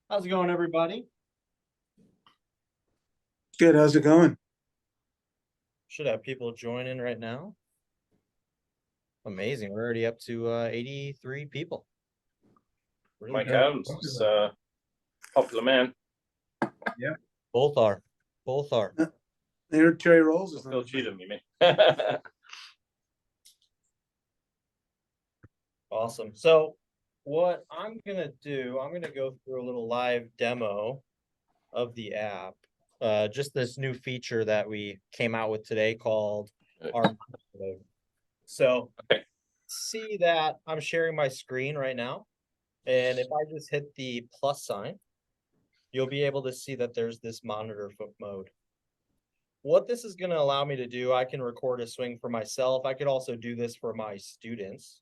How's it going, everybody? Good. How's it going? Should have people joining right now. Amazing. We're already up to 83 people. Really Mike good. Adams is a popular man. Yeah. Both are. Both are. There, Terry Rowles is Phil on. Cheatham, you mean? Awesome. So what I'm gonna do, I'm gonna go through a little live demo of the app. Just this new feature that we came out with today called our mode. So Okay. see that I'm sharing my screen right now. And if I just hit the plus sign, you'll be able to see that there's this monitor mode. What this is going to allow me to do, I can record a swing for myself. I could also do this for my students.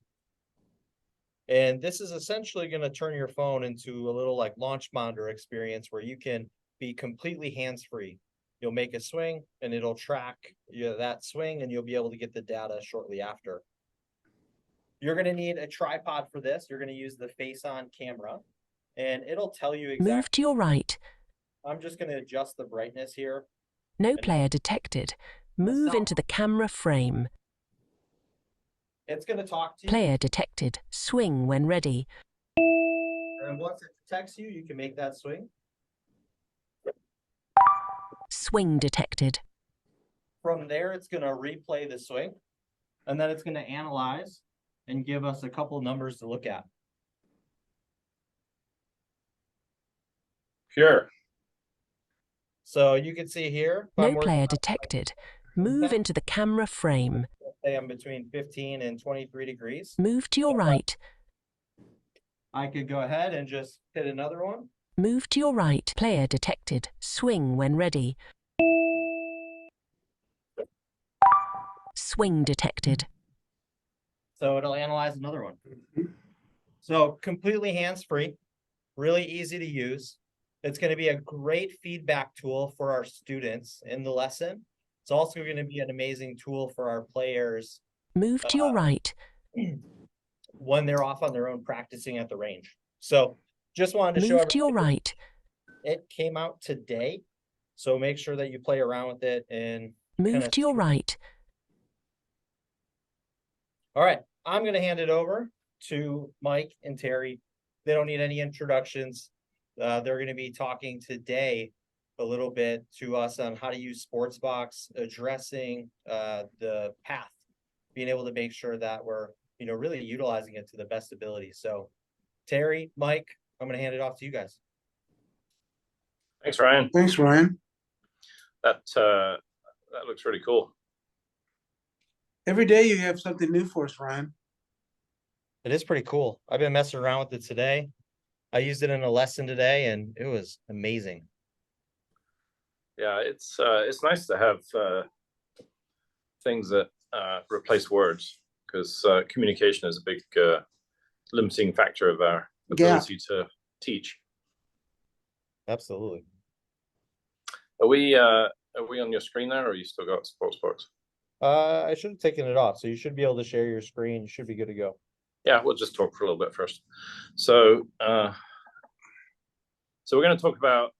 And this is essentially going to turn your phone into a little like launch monitor experience where you can be completely hands-free. You'll make a swing and it'll track that swing and you'll be able to get the data shortly after. You're going to need a tripod for this. You're going to use the face-on camera and it'll tell you exactly. Move to your right. I'm just going to adjust the brightness here. No player detected. Move into the camera frame. It's going to talk to you. Player detected. Swing when ready. And once it detects you, you can make that swing. Swing detected. From there, it's going to replay the swing. And then it's going to analyze and give us a couple numbers to look at. Pure. So you can see here. No player detected. Move into the camera frame. Say I'm between 15 and 23 degrees. Move to your right. I could go ahead and just hit another one. Move to your right. Player detected. Swing when ready. Swing detected. So it'll analyze another one. So completely hands-free, really easy to use. It's going to be a great feedback tool for our students in the lesson. It's also going to be an amazing tool for our players. Move to your right. When they're off on their own practicing at the range. So just wanted to show Move to your right. It came out today. So make sure that you play around with it and move to your right. All right, I'm going to hand it over to Mike and Terry. They don't need any introductions. They're going to be talking today a little bit to us on how to use Sportsbox, addressing the path, being able to make sure that we're really utilizing it to the best ability. So Terry, Mike, I'm going to hand it off to you guys. Thanks, Ryan. Thanks, Ryan. That looks really cool. Every day you have something new for us, Ryan. It is pretty cool. I've been messing around with it today. I used it in a lesson today, and it was amazing. Yeah, it's nice to have things that replace words, because communication is a big limiting factor of our ability to teach. Absolutely. Are we on your screen there, or you still got Sportsbox? I should have taken it off, so you should be able to share your screen. You should be good to go. Yeah, we'll just talk for a little bit first. So we're going to talk about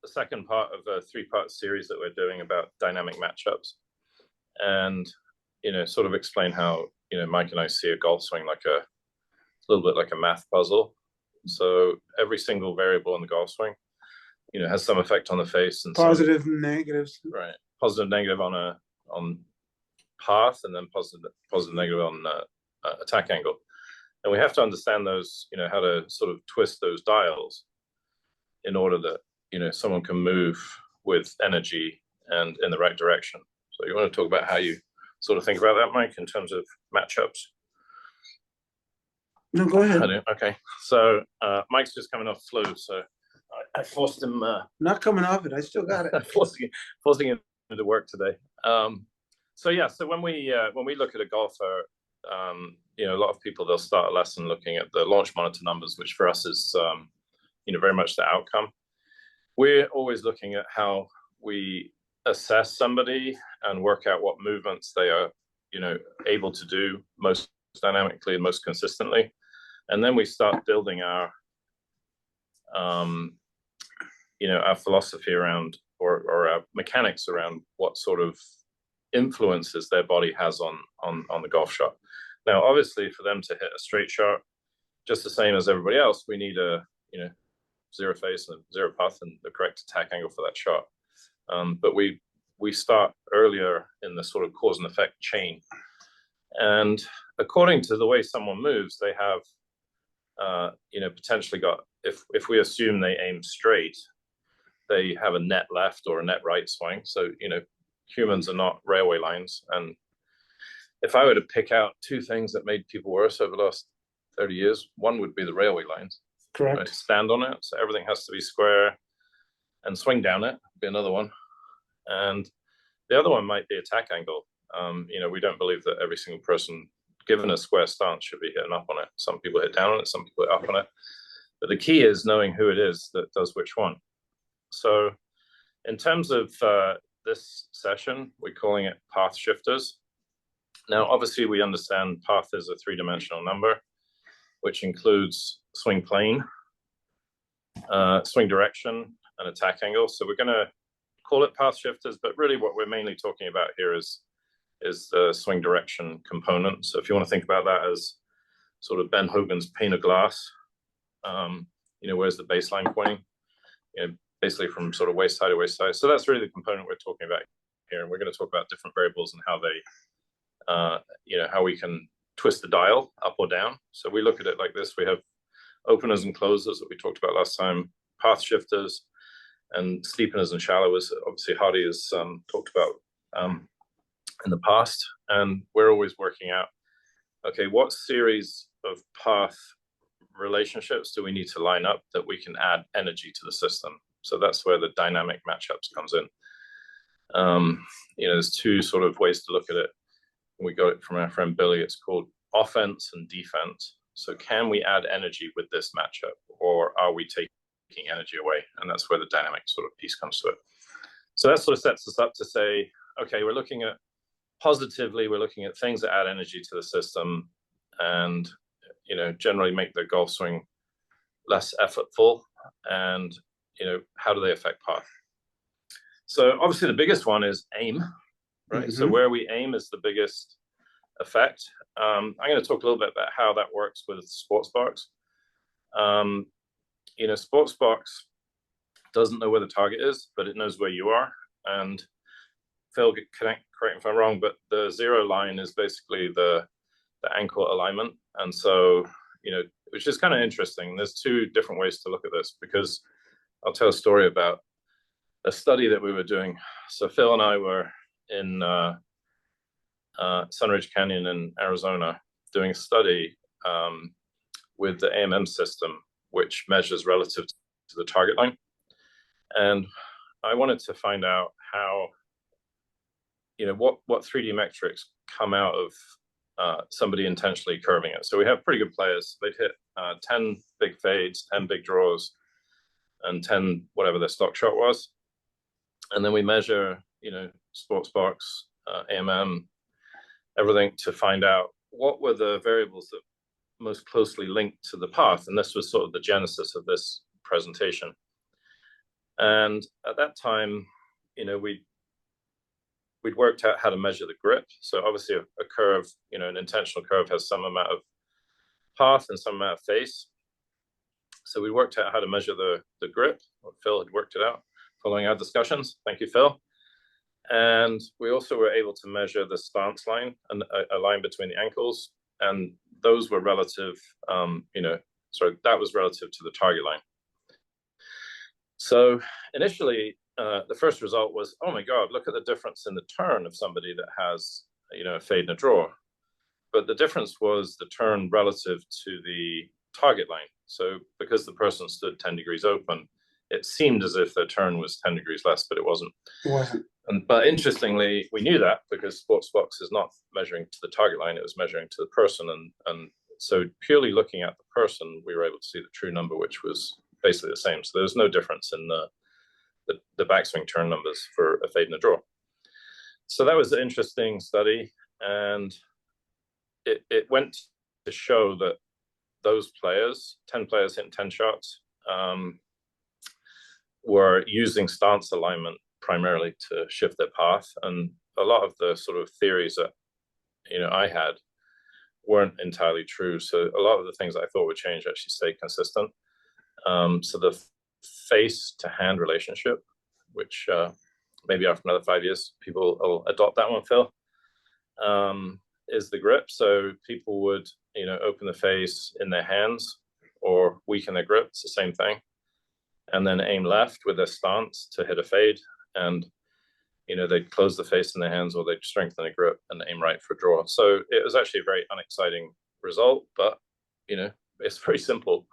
the second part of a three-part series that we're doing about dynamic matchups, and sort of explain how Mike and I see a golf swing like a little bit like a math puzzle. So every single variable in the golf swing, has some effect on the face and positive and negatives. Right, positive, negative on path, and then positive, negative on attack angle. And we have to understand those, how to sort of twist those dials in order that someone can move with energy and in the right direction. So you want to talk about how you sort of think about that, Mike, in terms of matchups? No, go ahead. Okay, so Mike's just coming off flu, so I forced him. Not coming off it. I still got it. forcing him to work today. So when we look at a golfer, a lot of people, they'll start a lesson looking at the launch monitor numbers, which for us is very much the outcome. We're always looking at how we assess somebody and work out what movements they are able to do most dynamically and most consistently, and then we start building our our philosophy around or our mechanics around what sort of influences their body has on the golf shot. Now, obviously, for them to hit a straight shot, just the same as everybody else, we need a zero face and zero putt and the correct attack angle for that shot. But we start earlier in the sort of cause and effect chain, and according to the way someone moves, they have potentially got, if we assume they aim straight, they have a net left or a net right swing. So humans are not railway lines, and if I were to pick out two things that made people worse over the last 30 years, one would be the railway lines. Correct. Right? Stand on it, so everything has to be square, and swing down it would be another one. And the other one might be attack angle. We don't believe that every single person given a square stance should be hitting up on it. Some people hit down on it, some people hit up on it. But the key is knowing who it is that does which one. So in terms of this session, we're calling it path shifters. Now, obviously, we understand path is a three-dimensional number, which includes swing plane, swing direction, and attack angle. So we're going to call it path shifters, but really what we're mainly talking about here is the swing direction component. So if you want to think about that as sort of Ben Hogan's pane of glass, where's the baseline pointing? Basically from sort of waist high to waist high. So that's really the component we're talking about here. And we're going to talk about different variables and how they, how we can twist the dial up or down. So we look at it like this. We have openers and closers that we talked about last time, path shifters, and steepeners and shallowers. Obviously, Hardy has talked about in the past. And we're always working out, okay, what series of path relationships do we need to line up that we can add energy to the system? So that's where the dynamic matchups comes in. There's two sort of ways to look at it. We got it from our friend Billy. It's called offense and defense. So can we add energy with this matchup, or are we taking energy away? And that's where the dynamic sort of piece comes to it. So that sort of sets us up to say, okay, we're looking at positively, we're looking at things that add energy to the system and, generally make the golf swing less effortful. And, how do they affect path? So obviously the biggest one is aim, right? Mm-hmm. So where we aim is the biggest effect. I'm going to talk a little bit about how that works with Sportsbox. Sportsbox doesn't know where the target is, but it knows where you are. And Phil, correct me if I'm wrong, but the zero line is basically the ankle alignment. And so, which is kind of interesting. There's two different ways to look at this, because I'll tell a story about a study that we were doing. So Phil and I were in Sunridge Canyon in Arizona doing a study with the AMM system, which measures relative to the target line. And I wanted to find out how, what 3D metrics come out of somebody intentionally curving it. So we have pretty good players. They'd hit 10 big fades, 10 big draws, and 10 whatever their stock shot was. And then we measure, Sportsbox, AMM, everything to find out what were the variables that most closely linked to the path. And this was sort of the genesis of this presentation. And at that time, we'd worked out how to measure the grip. So obviously a curve, an intentional curve has some amount of path and some amount of face. So we worked out how to measure the grip. Phil had worked it out following our discussions. Thank you, Phil. And we also were able to measure the stance line and a line between the ankles. And those were relative, that was relative to the target line. So initially, the first result was, oh my God, look at the difference in the turn of somebody that has, a fade and a draw. But the difference was the turn relative to the target line. So because the person stood 10 degrees open, it seemed as if their turn was 10 degrees less, but it wasn't. It wasn't. But interestingly, we knew that because Sportsbox is not measuring to the target line, it was measuring to the person. And so purely looking at the person, we were able to see the true number, which was basically the same. So there's no difference in the backswing turn numbers for a fade and a draw. So that was an interesting study. And it went to show that those players, 10 players hitting 10 shots, were using stance alignment primarily to shift their path. And a lot of the sort of theories that, I had weren't entirely true. So a lot of the things I thought would change actually stayed consistent. So the face to hand relationship, which maybe after another 5 years, people will adopt that one, Phil, is the grip. So people would, open the face in their hands or weaken their grip. It's the same thing. And then aim left with their stance to hit a fade. And, they'd close the face in their hands, or they'd strengthen the grip and aim right for draw. So it was actually a very unexciting result, but, it's very simple.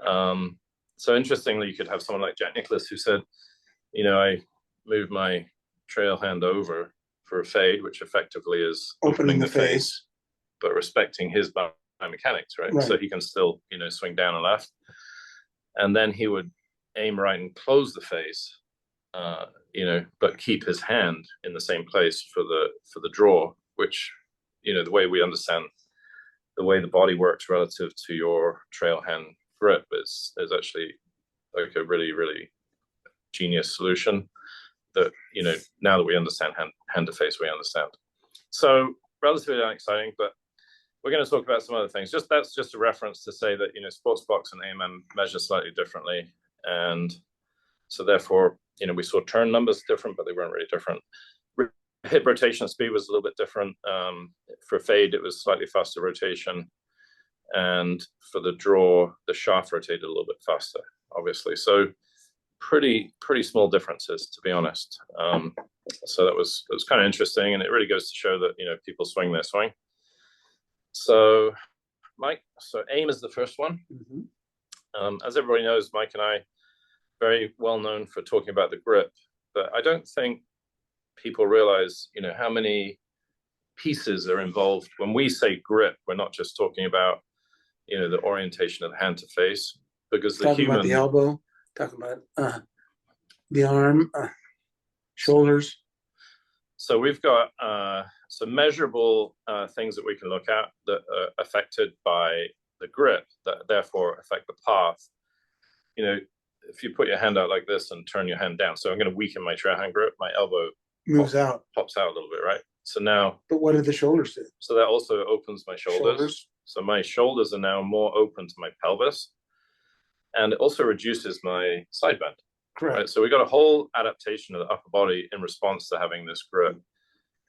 So interestingly, you could have someone like Jack Nicklaus who said, I move my trail hand over for a fade, which effectively is Opening the face, but respecting his biomechanics, right? So he can still, swing down and left. And then he would aim right and close the face, but keep his hand in the same place for the draw, which, the way we understand the way the body works relative to your trail hand grip is actually like a really, really genius solution that, now that we understand hand to face, we understand. So relatively unexciting, but we're going to talk about some other things. That's just a reference to say that, Sportsbox and AMM measure slightly differently. And so therefore, we saw turn numbers different, but they weren't really different. Hip rotation speed was a little bit different. For fade, it was slightly faster rotation. And for the draw, the shaft rotated a little bit faster, obviously. So pretty small differences, to be honest. So it was kind of interesting, and it really goes to show that, people swing their swing. So Mike, aim is the first one. As everybody knows, Mike and I very well known for talking about the grip, but I don't think people realize, how many pieces are involved. When we say grip, we're not just talking about, the orientation of the hand to face, because talking about the elbow, talking about the arm, shoulders. So we've got some measurable things that we can look at that are affected by the grip, that therefore affect the path. If you put your hand out like this and turn your hand down, so I'm going to weaken my trail hand grip, my elbow moves out, pops out a little bit, right? So now, but what do the shoulders do? So that also opens my shoulders. So my shoulders are now more open to my pelvis, and it also reduces my side bend. Correct. Right? So we got a whole adaptation of the upper body in response to having this grip.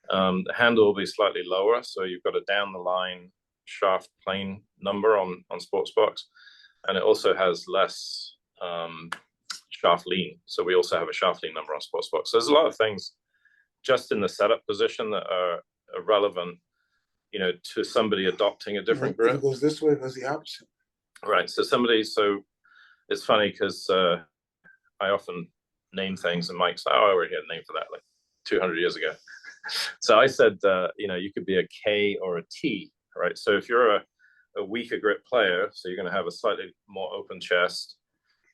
The handle will be slightly lower, so you've got a down the line shaft plane number on Sportsbox, and it also has less shaft lean. So we also have a shaft lean number on Sportsbox. So there's a lot of things just in the setup position that are relevant, to somebody adopting a different grip. If it goes this way, it goes the opposite. Right. So it's funny because I often name things, and Mike's like, I already had a name for that like 200 years ago. So I said, you could be a K or a T, right? So if you're a weaker grip player, so you're going to have a slightly more open chest,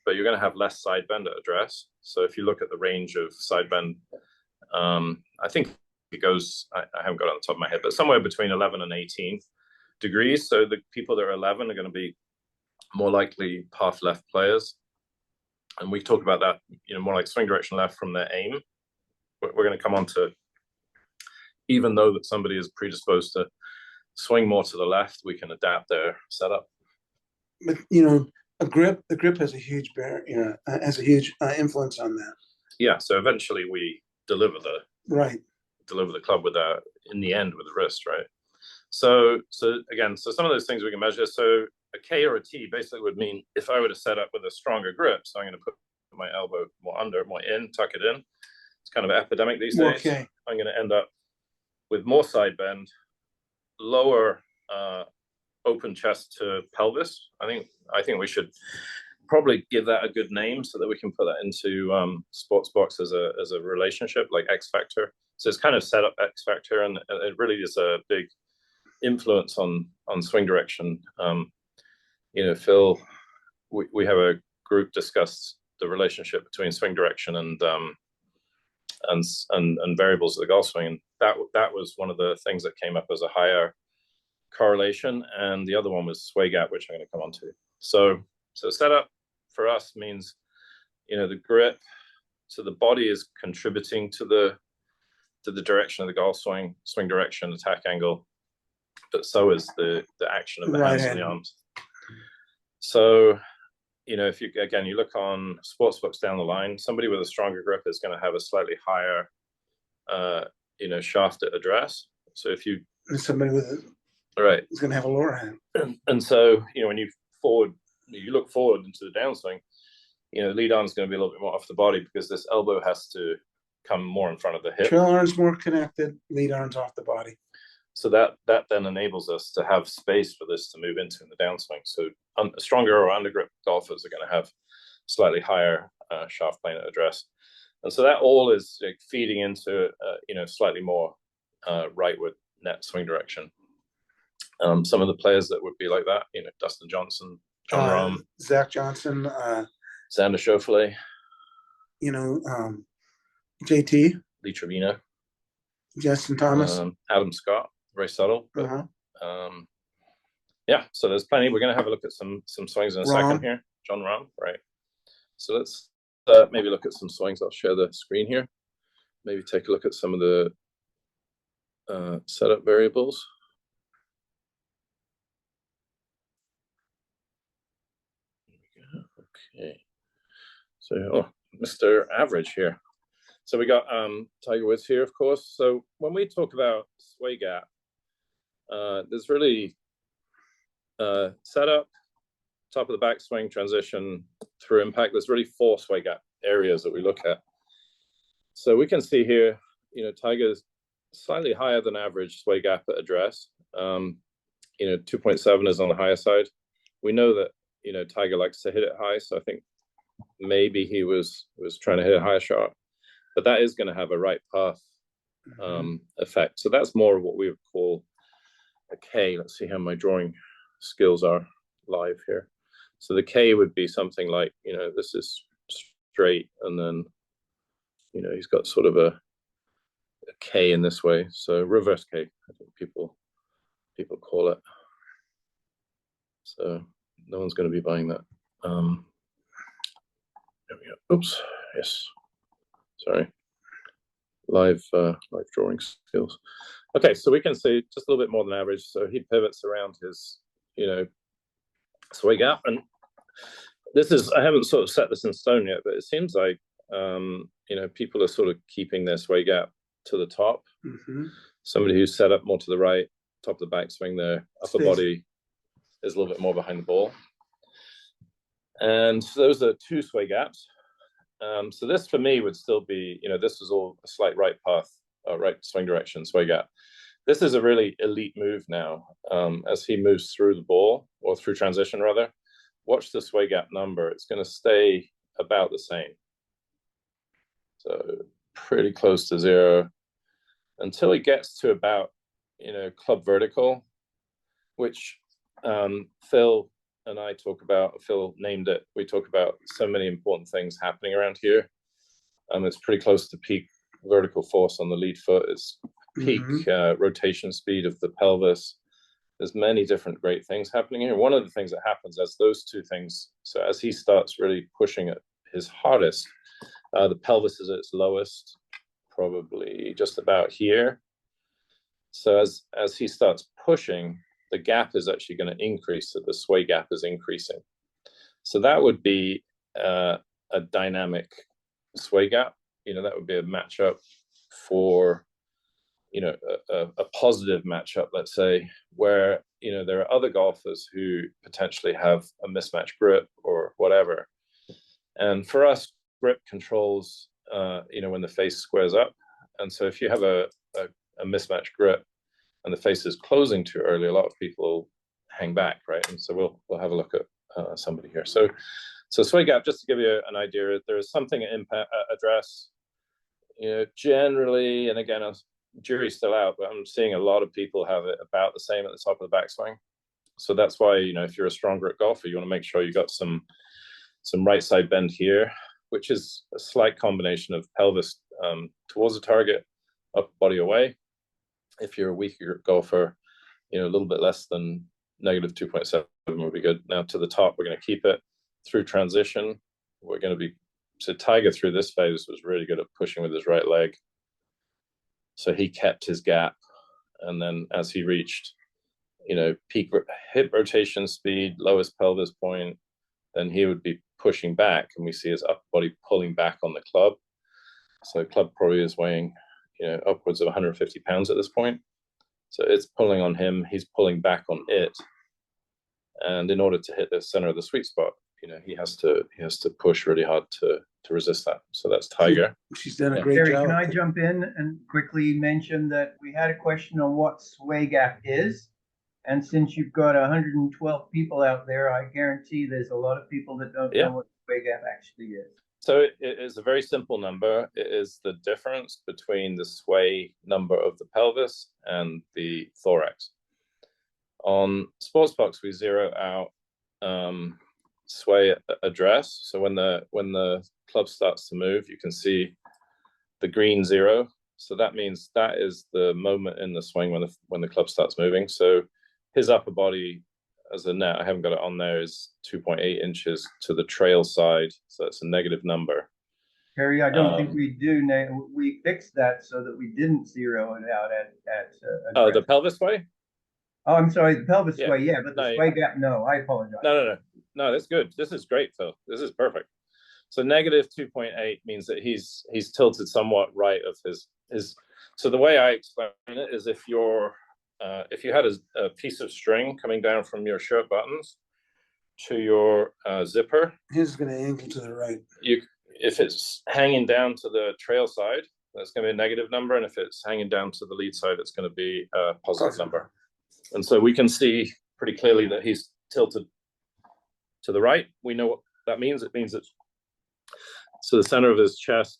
but you're going to have less side bend at address. So if you look at the range of side bend, I think it goes, I haven't got it on the top of my head, but somewhere between 11 and 18 degrees. So the people that are 11 are going to be more likely path left players. And we talk about that, more like swing direction left from their aim. We're going to come on to, even though that somebody is predisposed to swing more to the left, we can adapt their setup. But, the grip has a huge influence on that. Yeah. So eventually we deliver the club in the end with the wrist, right? So again, some of those things we can measure. So a K or a T basically would mean if I were to set up with a stronger grip, so I'm going to put my elbow more under, more in, tuck it in. It's kind of an epidemic these days. Okay. I'm going to end up with more side bend, lower open chest to pelvis. I think we should probably give that a good name so that we can put that into Sportsbox as a relationship, like X Factor. So it's kind of set up X Factor, and it really is a big influence on swing direction. Phil, we have a group discuss the relationship between swing direction and variables of the golf swing, and that was one of the things that came up as a higher correlation, and the other one was sway gap, which I'm going to come on to. So setup for us means the grip, so the body is contributing to the direction of the golf swing direction, attack angle, but so is the action of the Right hands and hand. the arms. So, if you look on Sportsbox down the line, somebody with a stronger grip is going to have a slightly higher, shaft at address. So if you And somebody with it right, is going to have a lower hand. and so when you look forward into the downswing, the lead arm is going to be a little bit more off the body because this elbow has to come more in front of the hip. Trail arm's more connected, lead arm's off the body. So that then enables us to have space for this to move into in the downswing. So stronger or undergrip golfers are going to have slightly higher shaft plane at address. And so that all is feeding into, slightly more rightward net swing direction. Some of the players that would be like that, Dustin Johnson, John Rahm, Zach Johnson, Xander Schauffele, JT, Lee Trevino, Justin Thomas. Adam Scott, very subtle. But, so there's plenty. We're going to have a look at some swings in a second here. John Rahm, right. So let's maybe look at some swings. I'll share the screen here. Maybe take a look at some of the setup variables. Okay. So, Mr. Average here. So we got Tiger Woods here, of course. So when we talk about sway gap, there's really setup, top of the backswing, transition, through impact. There's really 4 sway gap areas that we look at. So we can see here, Tiger's slightly higher than average sway gap at address. 2.7 is on the higher side. We know that, Tiger likes to hit it high. So I think maybe he was trying to hit a higher shot, but that is going to have a right path effect. So that's more of what we would call a K. Let's see how my drawing skills are live here. So the K would be something like, this is straight, and then, he's got sort of a K in this way. So reverse K, I think people call it. So no one's going to be buying that. There we go. Oops. Yes. Sorry. Live drawing skills. Okay, so we can see just a little bit more than average. So he pivots around his, sway gap, and this is, I haven't sort of set this in stone yet, but it seems like people are sort of keeping their sway gap to the top. Somebody who's set up more to the right, top of the backswing, their upper body is a little bit more behind the ball. And those are 2 sway gaps. So this for me would still be, this is all a slight right path, right swing direction, sway gap. This is a really elite move now. As he moves through the ball, or through transition rather, watch the sway gap number. It's going to stay about the same. So pretty close to 0 until he gets to about, club vertical, which Phil and I talk about. Phil named it. We talk about so many important things happening around here. It's pretty close to peak vertical force on the lead foot. It's peak rotation speed of the pelvis. There's many different great things happening here. One of the things that happens as those 2 things, so as he starts really pushing at his hardest, the pelvis is at its lowest, probably just about here. So as he starts pushing, the gap is actually going to increase, so the sway gap is increasing. So that would be a dynamic sway gap. That would be a matchup for, a positive matchup, let's say, where, there are other golfers who potentially have a mismatched grip or whatever. And for us, grip controls, when the face squares up. And so if you have a mismatched grip and the face is closing too early, a lot of people hang back, right? And so we'll have a look at somebody here. So sway gap, just to give you an idea, there is something at impact address, generally, and again, jury's still out, but I'm seeing a lot of people have it about the same at the top of the backswing. So that's why, if you're a strong grip golfer, you want to make sure you got some right side bend here, which is a slight combination of pelvis towards the target, upper body away. If you're a weaker golfer, a little bit less than negative 2.7 would be good. Now to the top, we're going to keep it through transition. We're going to be so Tiger through this phase was really good at pushing with his right leg. So he kept his gap. And then as he reached, peak hip rotation speed, lowest pelvis point, then he would be pushing back, and we see his upper body pulling back on the club. So club probably is weighing, upwards of 150 pounds at this point. So it's pulling on him, he's pulling back on it. And in order to hit the center of the sweet spot, he has to push really hard to resist that. So that's Tiger. She's done a Yeah. great Terry, job. can I jump in and quickly mention that we had a question on what sway gap is? And since you've got 112 people out there, I guarantee there's a lot of people that don't know what sway gap actually is. So it is a very simple number. It is the difference between the sway number of the pelvis and the thorax. On Sportsbox, we zero out sway address. So when the club starts to move, you can see the green 0. So that means that is the moment in the swing when the club starts moving. So his upper body as a net, I haven't got it on there, is 2.8 inches to the trail side. So that's a negative number. Terry, I don't think we do now. We fixed that so that we didn't zero it out at The pelvis sway? Oh, I'm sorry, the pelvis Yeah. sway, yeah, but the sway gap, no, I apologize. No, that's good. This is great, Phil. This is perfect. So negative 2.8 means that he's tilted somewhat right of his. So the way I explain it is if you had a piece of string coming down from your shirt buttons to your zipper, His is going to angle to the right. If it's hanging down to the trail side, that's going to be a negative number, and if it's hanging down to the lead side, it's going to be a positive number. And so we can see pretty clearly that he's tilted to the right. We know what that means. It means it's so the center of his chest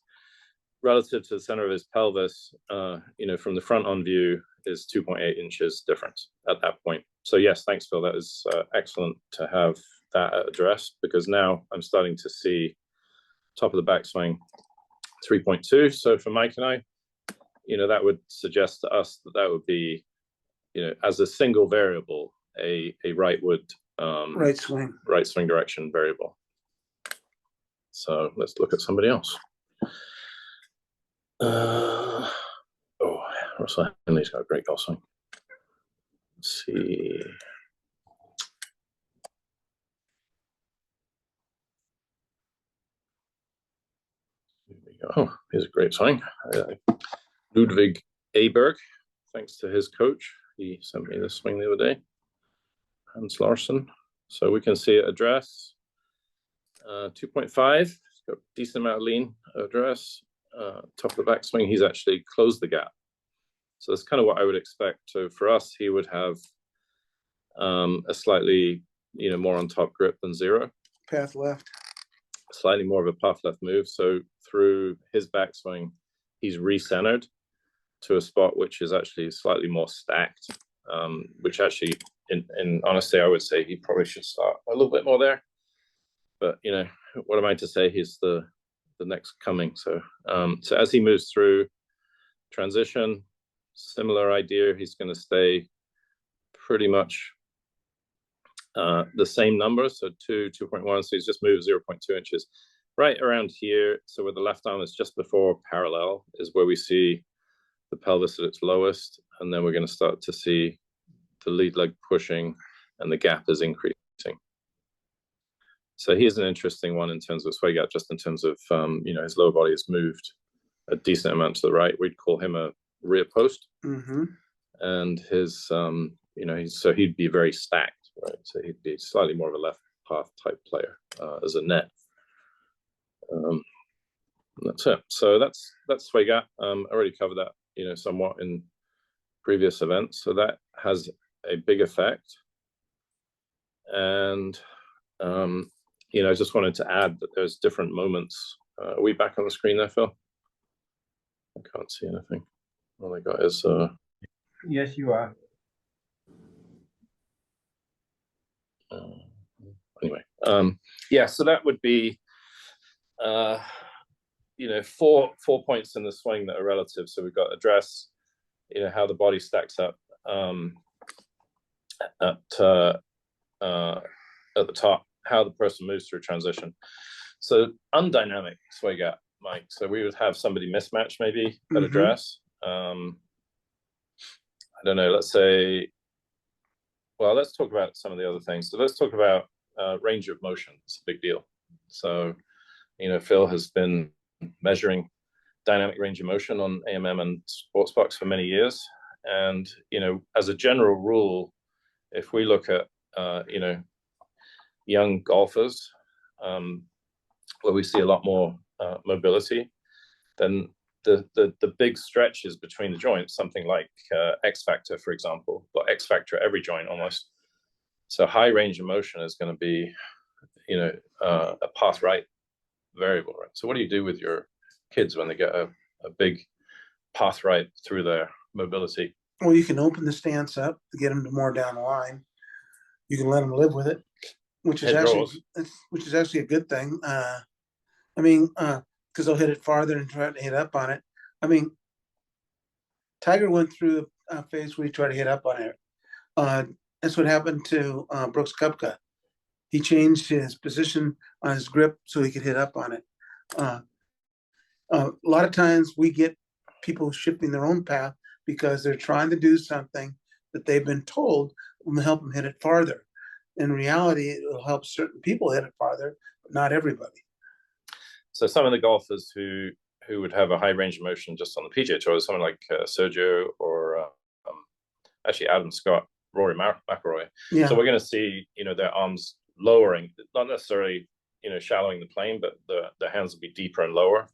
relative to the center of his pelvis, from the front on view is 2.8 inches difference at that point. So yes, thanks, Phil. That is excellent to have that addressed, because now I'm starting to see top of the backswing 3.2. So for Mike and I, that would suggest to us that would be, as a single variable, a rightward Right swing direction variable. So let's look at somebody else. Russell Henley's got a great golf swing. Let's see. Here we go. Oh, here's a great swing. Ludwig Aberg, thanks to his coach. He sent me this swing the other day. Hans Larsen. So we can see it address 2.5. It's got a decent amount of lean address. Top of the backswing, he's actually closed the gap. So that's kind of what I would expect. So for us, he would have a slightly, more on top grip than 0. path left. Slightly more of a path left move. So through his backswing, he's recentered to a spot which is actually slightly more stacked, which actually, in honesty, I would say he probably should start a little bit more there. But, what am I to say? He's the next coming. So as he moves through transition, similar idea. He's going to stay pretty much the same number. So 2.1. So he's just moved 0.2 inches right around here. So where the left arm is just before parallel is where we see the pelvis at its lowest. And then we're going to start to see the lead leg pushing and the gap is increasing. So here's an interesting one in terms of sway gap, just in terms of, his lower body has moved a decent amount to the right. We'd call him a rear post. Mm-hmm. And his, so he'd be very stacked, right? So he'd be slightly more of a left path type player as a net. That's it. So that's sway gap. I already covered that, somewhat in previous events. So that has a big effect. And, I just wanted to add that there's different moments. Are we back on the screen there, Phil? I can't see anything. All I got is Yes, you are. Anyway, so that would be 4 points in the swing that are relative. So we've got address, how the body stacks up at the top, how the person moves through transition. So undynamic sway gap, Mike. So we would have somebody mismatched maybe at address. I don't know, let's say, well, let's talk about some of the other things. So let's talk about range of motion. It's a big deal. So, Phil has been measuring dynamic range of motion on AMM and Sportsbox for many years. And, as a general rule, if we look at, young golfers, where we see a lot more mobility, then the big stretches between the joints, something like X factor, for example, or X factor at every joint almost. So high range of motion is going to be, a path right variable, right? So what do you do with your kids when they get a big path right through their mobility? Well, you can open the stance up to get them to more down the line. You can let them live with it, which is actually a good thing. Because they'll hit it farther and try to hit up on it. I mean, Tiger went through a phase where he tried to hit up on it. That's what happened to Brooks Koepka. He changed his position on his grip so he could hit up on it. A lot of times we get people shifting their own path because they're trying to do something that they've been told will help them hit it farther. In reality, it will help certain people hit it farther, but not everybody. So some of the golfers who would have a high range of motion just on the PGA Tour, someone like Sergio or actually Adam Scott, Rory McIlroy. Yeah. So we're going to see, their arms lowering, not necessarily, shallowing the plane, but the hands will be deeper and lower.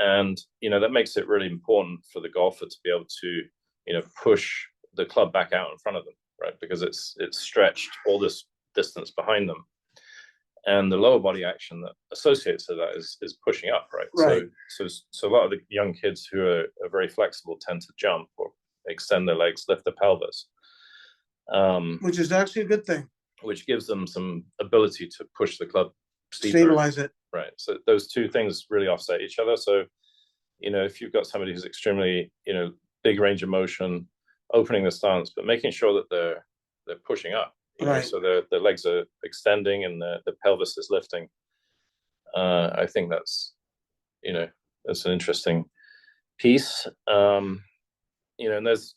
And, that makes it really important for the golfer to be able to, push the club back out in front of them, right? Because it's stretched all this distance behind them. And the lower body action that associates to that is pushing up, right? Right. So a lot of the young kids who are very flexible tend to jump or extend their legs, lift the pelvis. Which is actually a good thing. Which gives them some ability to push the club steeper. Stabilize it. Right. So those two things really offset each other. So, if you've got somebody who's extremely, big range of motion, opening the stance, but making sure that they're pushing up. Right. So the legs are extending and the pelvis is lifting. I think that's an interesting piece. And there's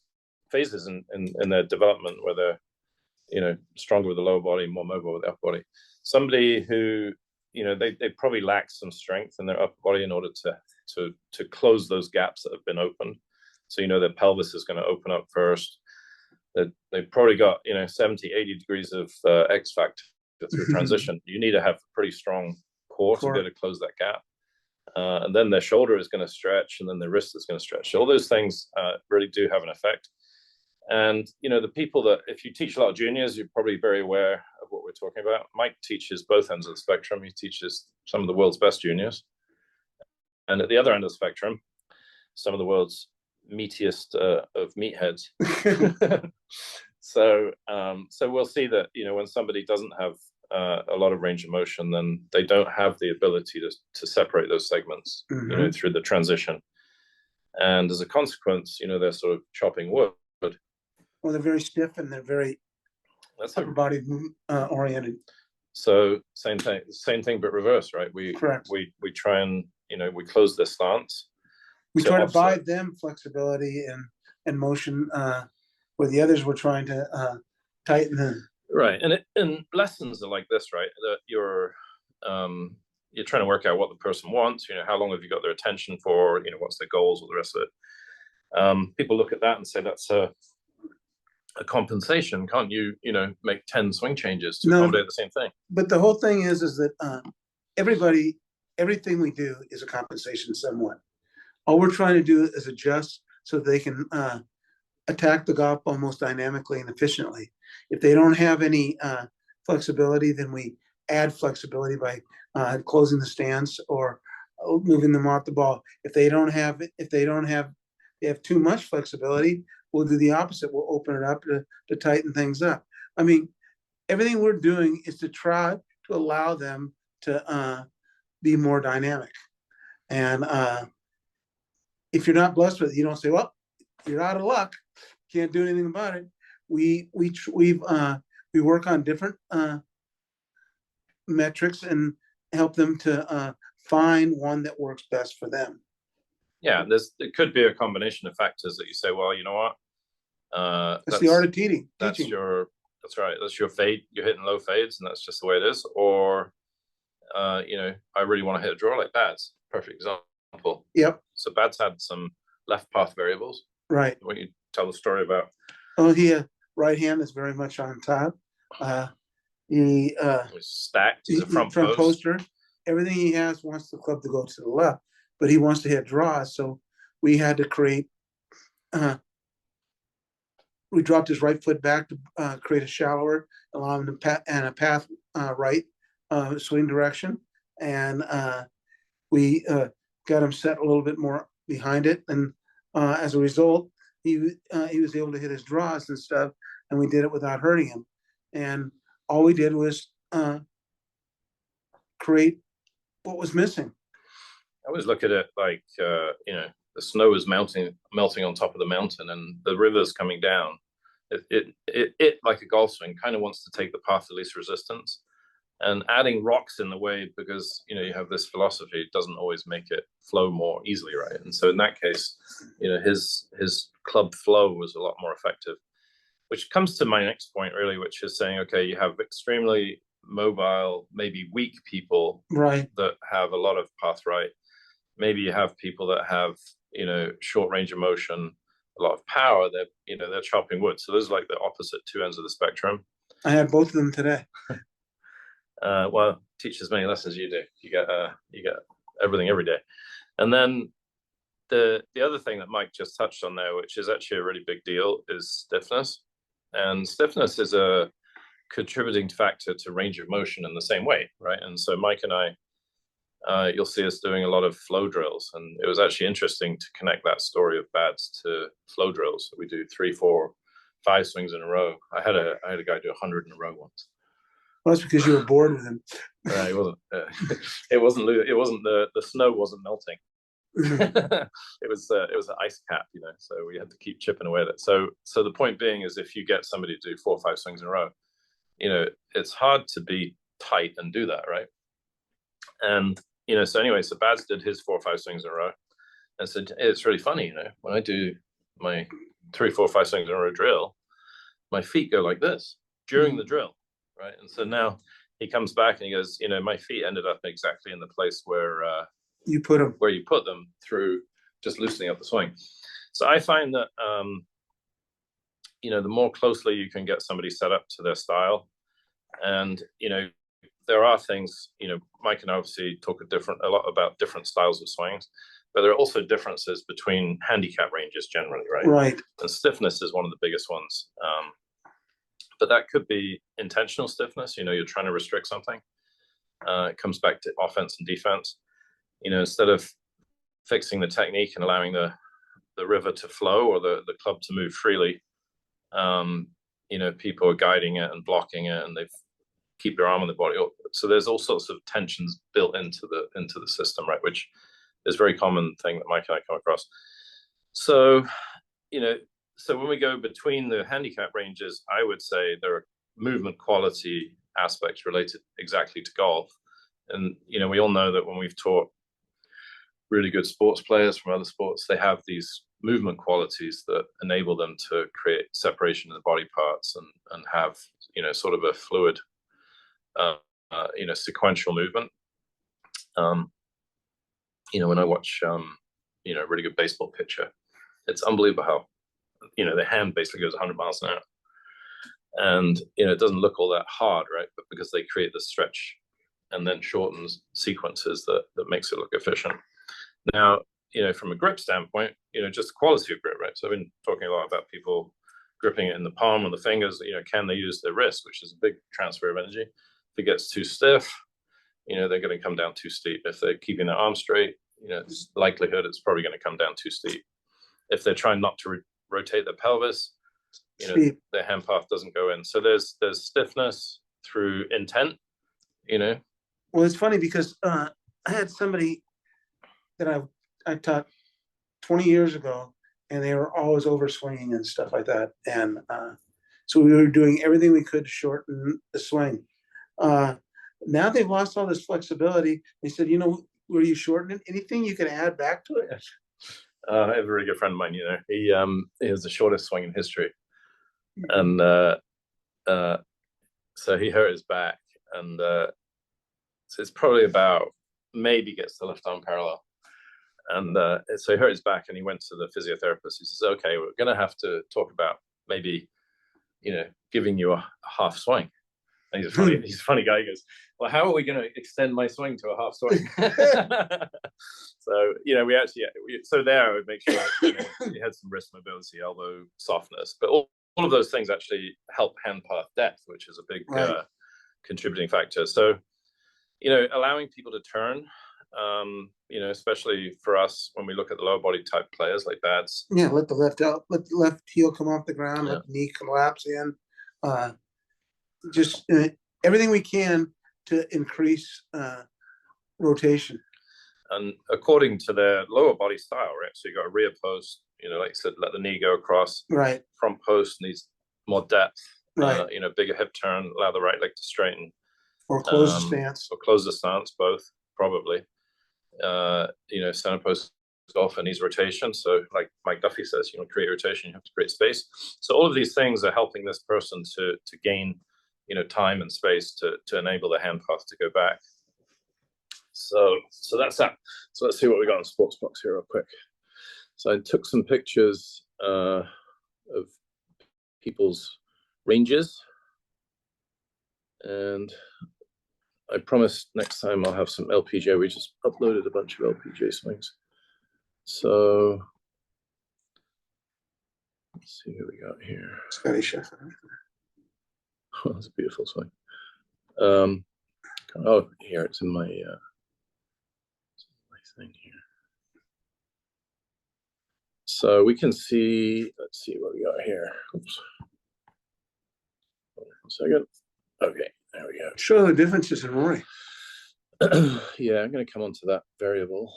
phases in their development where they're stronger with the lower body, more mobile with the upper body. Somebody who they probably lack some strength in their upper body in order to close those gaps that have been opened. So their pelvis is going to open up first. They've probably got 70, 80 degrees of X factor through transition. You need to have a pretty strong core to be able to close that gap. And then their shoulder is going to stretch, and then their wrist is going to stretch. So all those things really do have an effect. And the people that, if you teach a lot of juniors, you're probably very aware of what we're talking about. Mike teaches both ends of the spectrum. He teaches some of the world's best juniors, and at the other end of the spectrum, some of the world's meatiest of meatheads. So we'll see that when somebody doesn't have a lot of range of motion, then they don't have the ability to separate those segments, through the transition, and as a consequence, they're sort of chopping wood. Well, they're very stiff and they're very upper body oriented. So same thing, but reverse, right? We try and we close their stance. We try to buy them flexibility and motion, where the others were trying to tighten them. Right, and lessons are like this, right? That you're trying to work out what the person wants. How long have you got their attention for? What's their goals, all the rest of it. People look at that and say that's a compensation. Can't you make 10 swing changes to accommodate the same thing? But the whole thing is that everything we do is a compensation somewhat. All we're trying to do is adjust so they can attack the golf ball most dynamically and efficiently. If they don't have any flexibility, then we add flexibility by closing the stance or moving them off the ball. If they have too much flexibility, we'll do the opposite. We'll open it up to tighten things up. I mean, everything we're doing is to try to allow them to be more dynamic. And if you're not blessed with it, you don't say, well, you're out of luck. Can't do anything about it. We work on different metrics and help them to find one that works best for them. Yeah, it could be a combination of factors that you say, well, you know what, That's the art of teaching. that's right, that's your fade, you're hitting low fades, and that's just the way it is. Or you know, I really want to hit a draw like Bad's. Perfect example. Yep. So Bad's had some left path variables. Right. When you tell the story about. Oh, he right hand is very much on top. He's stacked. He's a front poster. Everything he has wants the club to go to the left, but he wants to hit draws. So we had to create. We dropped his right foot back to create a shallower, allow him to a path right swing direction, and we got him set a little bit more behind it, and as a result, he was able to hit his draws and stuff, and we did it without hurting him. And all we did was create what was missing. I always look at it like you know, the snow is melting on top of the mountain, and the river's coming down. It like a golf swing kind of wants to take the path of least resistance, and adding rocks in the way, because you know you have this philosophy, doesn't always make it flow more easily, right? And so in that case, you know, his club flow was a lot more effective, which comes to my next point really, which is saying, okay, you have extremely mobile, maybe weak people, right, that have a lot of path right. Maybe you have people that have, you know, short range of motion, a lot of power. They're chopping wood. So those are like the opposite two ends of the spectrum. I had both of them today. Well, teach as many lessons as you do. You get everything every day. And then the other thing that Mike just touched on there, which is actually a really big deal, is stiffness. And stiffness is a contributing factor to range of motion in the same way, right? And so Mike and I, you'll see us doing a lot of flow drills, and it was actually interesting to connect that story of Bads to flow drills. So we do 3, 4, 5 swings in a row. I had a guy do 100 in a row once. Well, that's because you were bored with him. He wasn't. It wasn't. The snow wasn't melting. It was an ice cap, you know. So we had to keep chipping away at it. So the point being is, if you get somebody to do 4 or 5 swings in a row, you know, it's hard to be tight and do that, right? And you know, so anyway, so Bads did his 4 or 5 swings in a row, and so it's really funny, you know, when I do my 3, 4, 5 swings in a row drill, my feet go like this during the drill, right? And so now he comes back and he goes, you know, my feet ended up exactly in the place where you put them through just loosening up the swing. So I find that you know, the more closely you can get somebody set up to their style, and you know, there are things, you know, Mike and I obviously talk a lot about different styles of swings, but there are also differences between handicap ranges generally, right? Right. And stiffness is one of the biggest ones. But that could be intentional stiffness. You know, you're trying to restrict something. It comes back to offense and defense. You know, instead of fixing the technique and allowing the river to flow or the club to move freely, you know, people are guiding it and blocking it, and they've keep your arm on the body. So there's all sorts of tensions built into the system, right? Which is a very common thing that Mike and I come across. So, you know, so when we go between the handicap ranges, I would say there are movement quality aspects related exactly to golf. And, you know, we all know that when we've taught really good sports players from other sports, they have these movement qualities that enable them to create separation of the body parts and have, you know, sort of a fluid you know, sequential movement. You know, when I watch you know, a really good baseball pitcher, it's unbelievable how, you know, the hand basically goes 100 miles an hour, and you know, it doesn't look all that hard, right? But because they create this stretch and then shortens sequences that makes it look efficient. Now, you know, from a grip standpoint, you know, just quality of grip, right? So I've been talking a lot about people gripping it in the palm or the fingers. You know, can they use their wrist, which is a big transfer of energy. If it gets too stiff, you know, they're going to come down too steep. If they're keeping their arm straight, you know, it's likelihood it's probably going to come down too steep. If they're trying not to rotate their pelvis, you know, their hand path doesn't go in. So there's stiffness through intent, you know. Well, it's funny because I had somebody that I taught 20 years ago, and they were always overswinging and stuff like that. And so we were doing everything we could to shorten the swing. Now they've lost all this flexibility. They said, you know, were you shortening anything you could add back to it? I have a really good friend of mine, you know, he has the shortest swing in history. And so he hurt his back, and so it's probably about, maybe gets the left arm parallel. And so he hurt his back, and he went to the physiotherapist. He says, okay, we're going to have to talk about maybe, you know, giving you a half swing. And he's a funny guy. He goes, well, how are we going to extend my swing to a half swing? So, you know, so there I would make sure, you know, he had some wrist mobility, elbow softness, but all of those things actually help hand path depth, which is a big contributing factor. So, you know, allowing people to turn, you know, especially for us when we look at the lower body type players like Bads. Yeah, let the left heel come off the ground, let the knee collapse in. Just everything we can to increase rotation. And according to their lower body style, right? So you got a rear post, you know, like I said, let the knee go across. Right. Front post needs more depth. Right. You know, bigger hip turn, allow the right leg to straighten. Or close the stance. Or close the stance, both, probably. You know, center post golfer needs rotation. So like Mike Duffy says, you know, create rotation, you have to create space. So all of these things are helping this person to gain, you know, time and space to enable the hand path to go back. So that's that. So let's see what we got on Sportsbox here real quick. So I took some pictures of people's ranges, and I promise next time I'll have some LPGA. We just uploaded a bunch of LPGA swings. So let's see who we got here. Scotty Scheffler. Oh, that's a beautiful swing. Oh, here it's in my thing here. So we can see, let's see what we got here. Oops. Hold on a second. Okay, there we go. Show the differences in Rory. Yeah, I'm going to come on to that variable.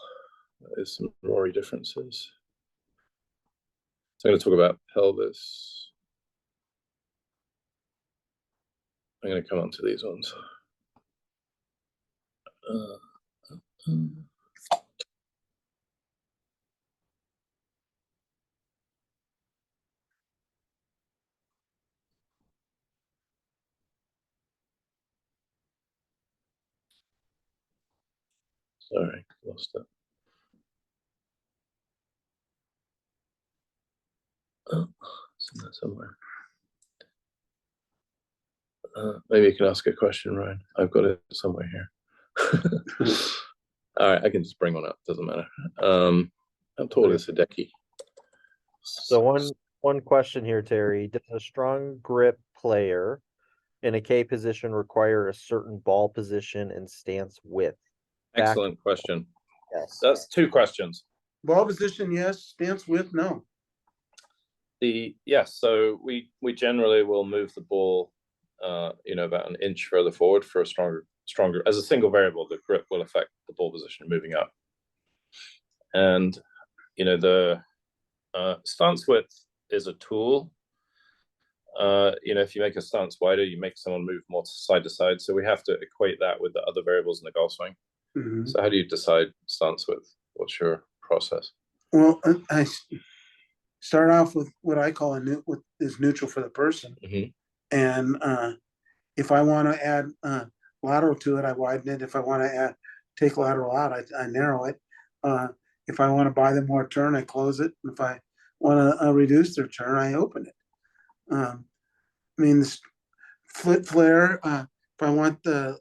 There's some Rory differences. So I'm going to talk about pelvis. I'm going to come on to these ones. Sorry, lost it. Oh, it's in there somewhere. Maybe you can ask a question, Ryan. I've got it somewhere here. All right, I can just bring one up. Doesn't matter. How tall is Hideki? So one question here, Terry. Does a strong grip player in a K position require a certain ball position and stance width? Excellent question. Yes. That's two questions. Ball position, yes. Stance width, no. Yes, so we generally will move the ball, you know, about an inch further forward for a stronger. As a single variable, the grip will affect the ball position moving up. And you know, the stance width is a tool. You know, if you make a stance wider, you make someone move more side to side. So we have to equate that with the other variables in the golf swing. Mm-hmm. So how do you decide stance width? What's your process? Well, I start off with what I call what is neutral for the person. Mm-hmm. And if I want to add lateral to it, I widen it. If I want to take lateral out, I narrow it. If I want to buy them more turn, I close it. If I want to reduce their turn, I open it. I mean, this flip flare, if I want the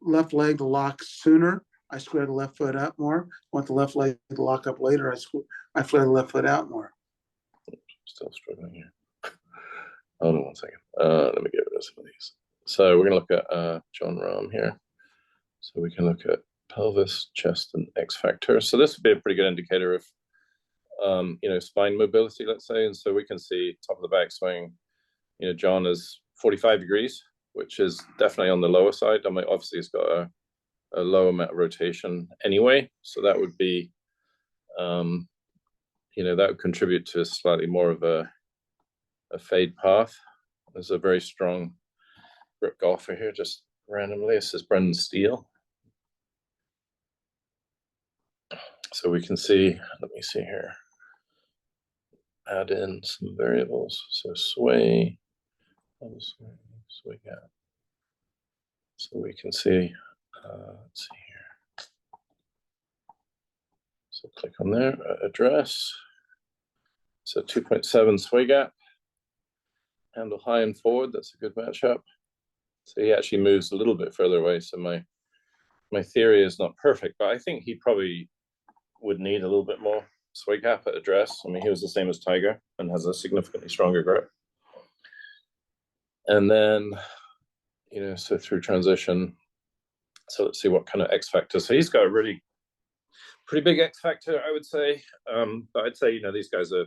left leg to lock sooner, I square the left foot out more. Want the left leg to lock up later, I flare the left foot out more. Still struggling here. Hold on one second. Let me get rid of some of these. So we're going to look at John Rahm here. So we can look at pelvis, chest, and X factor. So this would be a pretty good indicator of, you know, spine mobility, let's say. And so we can see top of the backswing, you know, John is 45 degrees, which is definitely on the lower side. I mean, obviously he's got a low amount of rotation anyway. So that would be, you know, that would contribute to slightly more of a fade path. There's a very strong grip golfer here, just randomly. This is Brendan Steele. So we can see, let me see here, add in some variables. So sway gap. So we can see, let's see here. So click on there, address. So 2.7 sway gap. Handle high and forward, that's a good matchup. So he actually moves a little bit further away. So my theory is not perfect, but I think he probably would need a little bit more sway gap at address. I mean, he was the same as Tiger and has a significantly stronger grip. And then, you know, so through transition, so let's see what kind of X factor. So he's got a really pretty big X factor, I would say. But I'd say, you know, these guys are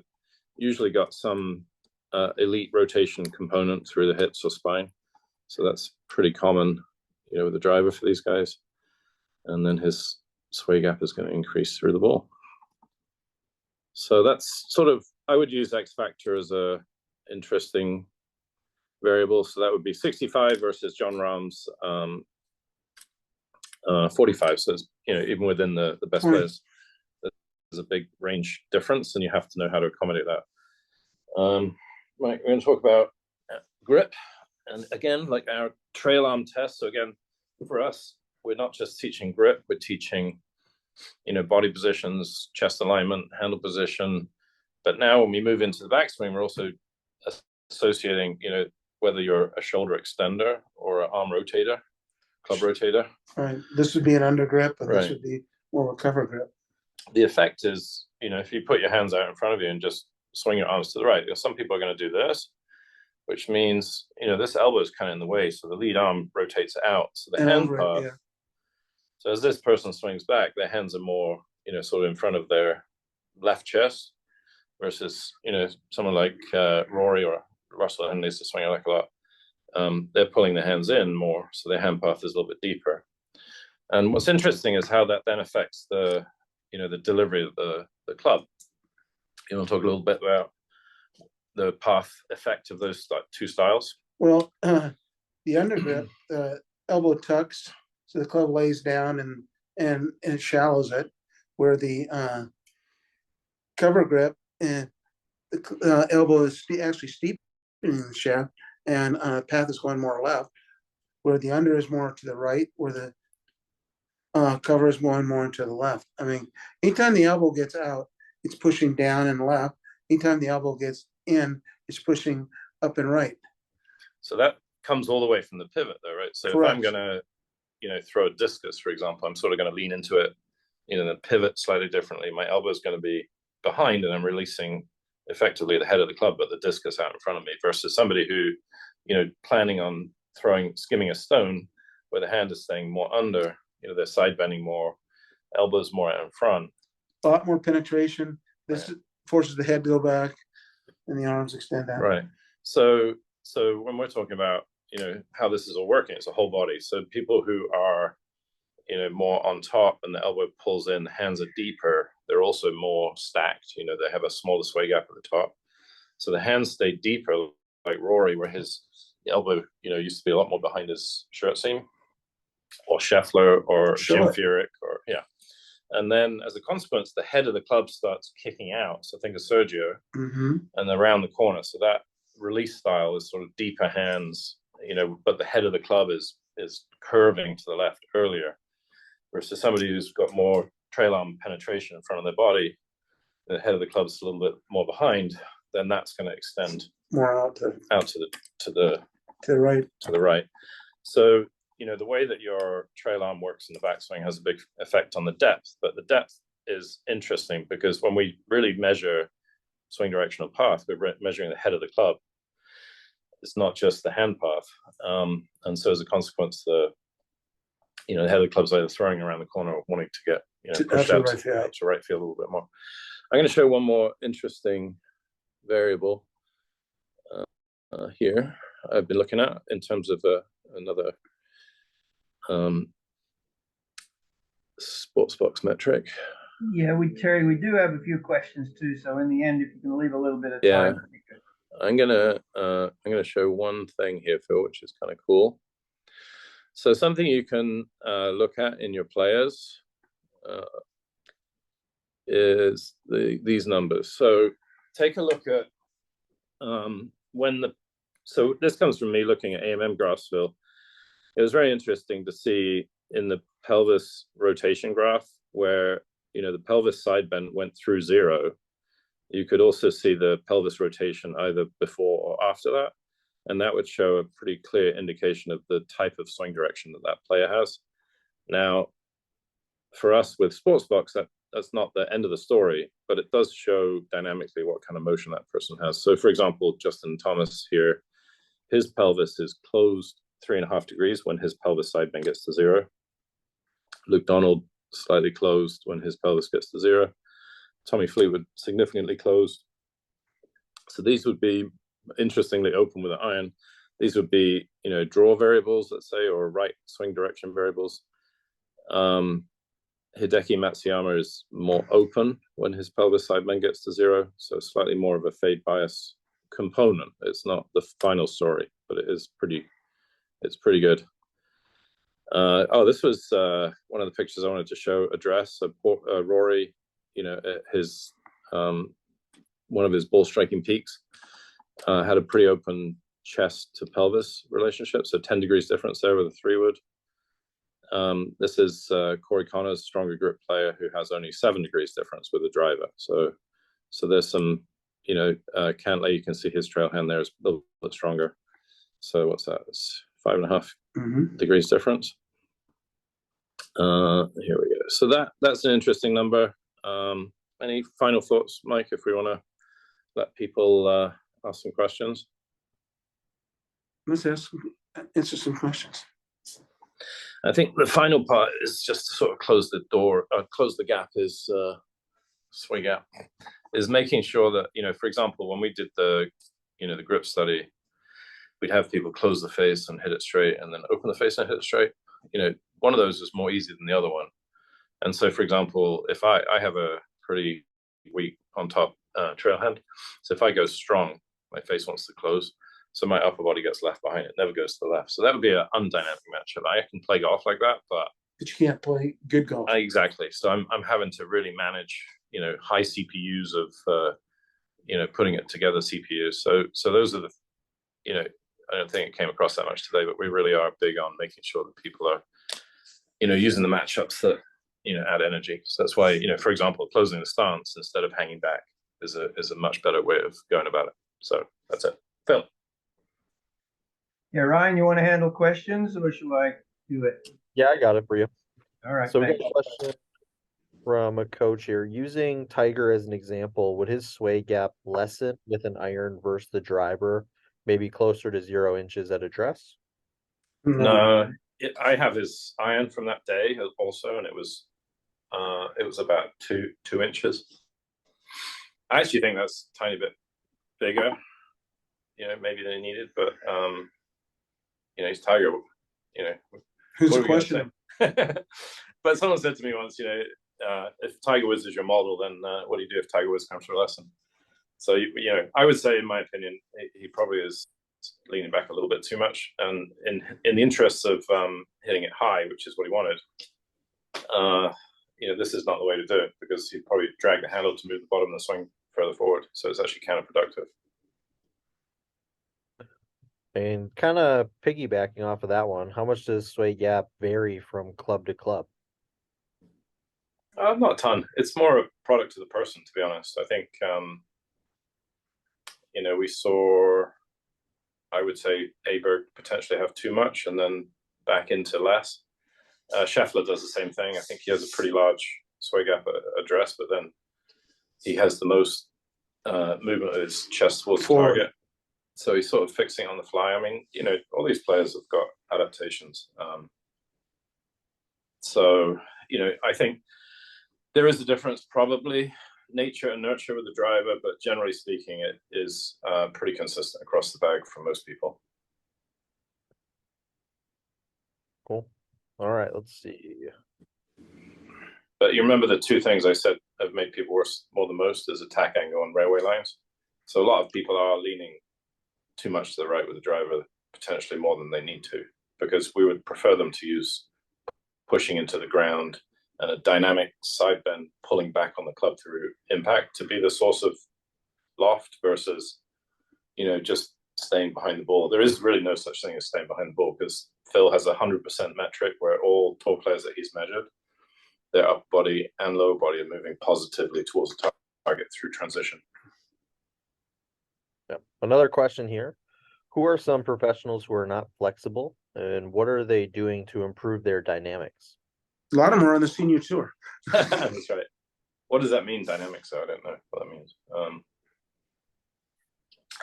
usually got some elite rotation component through the hips or spine. So that's pretty common, you know, with the driver for these guys. And then his sway gap is going to increase through the ball. So that's sort of, I would use X factor as a interesting variable. So that would be 65 versus John Rahm's 45. So it's, you know, even within the best players, there's a big range difference, and you have to know how to accommodate that. Right, we're going to talk about grip. And again, like our trail arm test. So again, for us, we're not just teaching grip, we're teaching, you know, body positions, chest alignment, handle position. But now when we move into the backswing, we're also associating, you know, whether you're a shoulder extender or an arm rotator, club rotator. Right. This would be an under grip, and Right. this would be more of a cover grip. The effect is, you know, if you put your hands out in front of you and just swing your arms to the right, you know, some people are going to do this, which means, you know, this elbow is kind of in the way. So the lead arm rotates out. So the And hand over it, path. yeah. So as this person swings back, their hands are more, you know, sort of in front of their left chest versus, you know, someone like Rory or Russell Henley used to swing it like a lot. They're pulling their hands in more. So their hand path is a little bit deeper. And what's interesting is how that then affects the, you know, the delivery of the club. You want to talk a little bit about the path effect of those like two styles? Well, the under grip, the elbow tucks, so the club lays down and it shallows it, where the cover grip and the elbow is actually steepening the shaft, and path is going more left, where the under is more to the right, where the cover is going more to the left. I mean, anytime the elbow gets out, it's pushing down and left. Anytime the elbow gets in, it's pushing up and right. So that comes all the way from the pivot though, right? So Correct. if I'm going to, you know, throw a discus, for example, I'm sort of going to lean into it, you know, then pivot slightly differently. My elbow is going to be behind and I'm releasing effectively the head of the club, but the discus out in front of me, versus somebody who, you know, planning on skimming a stone where the hand is staying more under, you know, they're side bending more, elbows more out in front. A lot more penetration. This forces the head to go back and the arms extend out. Right. So when we're talking about, you know, how this is all working, it's a whole body. So people who are, you know, more on top and the elbow pulls in, the hands are deeper, they're also more stacked. You know, they have a smaller sway gap at the top. So the hands stay deeper, like Rory, where his elbow, you know, used to be a lot more behind his shirt seam, or Scheffler or Jim Furyk, or yeah. And then as a consequence, the head of the club starts kicking out. So think of Sergio, and around the corner. So that release style is sort of deeper hands, you know, but the head of the club is curving to the left earlier, versus somebody who's got more trail arm penetration in front of their body, the head of the club's a little bit more behind, then that's going to extend more out to the right. So, you know, the way that your trail arm works in the backswing has a big effect on the depth, but the depth is interesting because when we really measure swing directional path, we're measuring the head of the club. It's not just the hand path. And so as a consequence, the head of the club's either throwing around the corner or wanting to get, you know, pushed out to right field a little bit more. I'm going to show one more interesting variable here I've been looking at in terms of another Sportsbox metric. Yeah, Terry, we do have a few questions too. So in the end, if you can leave a little bit of time. I'm gonna show one thing here, Phil, which is kind of cool. So something you can look at in your players is these numbers. So take a look at so this comes from me looking at AMM Grassville. It was very interesting to see in the pelvis rotation graph where, the pelvis side bend went through 0. You could also see the pelvis rotation either before or after that. And that would show a pretty clear indication of the type of swing direction that player has. Now, for us with Sportsbox, that's not the end of the story, but it does show dynamically what kind of motion that person has. So, for example, Justin Thomas here, his pelvis is closed 3.5 degrees when his pelvis side bend gets to 0. Luke Donald, slightly closed when his pelvis gets to 0. Tommy Fleetwood, significantly closed. So these would be, interestingly, open with an iron. These would be, draw variables, let's say, or right swing direction variables. Hideki Matsuyama is more open when his pelvis side bend gets to 0, so slightly more of a fade bias component. It's not the final story, but it's pretty good. This was one of the pictures I wanted to show. Address Rory, his one of his ball striking peaks had a pretty open chest to pelvis relationship, so 10 degrees difference there with a 3-wood. This is Corey Connors, stronger grip player, who has only 7 degrees difference with a driver. So there's some, Cantley, you can see his trail hand there is a little bit stronger. So what's that? It's 5.5 degrees difference. Here we go. So that's an interesting number. Any final thoughts, Mike, if we want to let people ask some questions? Let's answer some questions. I think the final part is just to sort of close the gap is swing gap, is making sure that, for example, when we did the grip study, we'd have people close the face and hit it straight and then open the face and hit it straight. One of those is more easy than the other one. And so, for example, if I have a pretty weak on top trail hand, so if I go strong, my face wants to close. So my upper body gets left behind. It never goes to the left. So that would be an undynamic matchup. I can play golf like that, but you can't play good golf. Exactly. So I'm having to really manage, high CPUs of, putting it together CPUs. So those are the, I don't think it came across that much today, but we really are big on making sure that people are, using the matchups that, add energy. So that's why, for example, closing the stance instead of hanging back is a much better way of going about it. So that's it. Phil. Yeah, Ryan, you want to handle questions or shall I do it? Yeah, I got it for you. All right. So we got a question from a coach here. Using Tiger as an example, would his sway gap lessen with an iron versus the driver, maybe closer to 0 inches at address? No, I have his iron from that day also, and it was about two inches. I actually think that's a tiny bit bigger, maybe than he needed, but he's Tiger. Who's the question? But someone said to me once, if Tiger Woods is your model, then what do you do if Tiger Woods comes for a lesson? So I would say, in my opinion, he probably is leaning back a little bit too much, and in the interests of hitting it high, which is what he wanted, this is not the way to do it, because he'd probably drag the handle to move the bottom of the swing further forward. So it's actually counterproductive. And kind of piggybacking off of that one, how much does sway gap vary from club to club? Not a ton. It's more a product of the person, to be honest. I think, we saw, I would say, Aberg potentially have too much and then back into less. Scheffler does the same thing. I think he has a pretty large sway gap address, but then he has the most movement of his chest towards the target. So he's sort of fixing on the fly. I mean, all these players have got adaptations. I think there is a difference, probably nature and nurture with the driver, but generally speaking, it is pretty consistent across the bag for most people. Cool. All right, let's see. But you remember the two things I said have made people worse more than most is attack angle and railway lines. So a lot of people are leaning too much to the right with the driver, potentially more than they need to, because we would prefer them to use pushing into the ground and a dynamic side bend pulling back on the club through impact to be the source of loft versus, just staying behind the ball. There is really no such thing as staying behind the ball because Phil has 100% metric where all tour players that he's measured, their upper body and lower body are moving positively towards the target through transition. Yeah. Another question here. Who are some professionals who are not flexible, and what are they doing to improve their dynamics? A lot of them are on the senior tour. That's right. What does that mean, dynamics? I don't know what that means.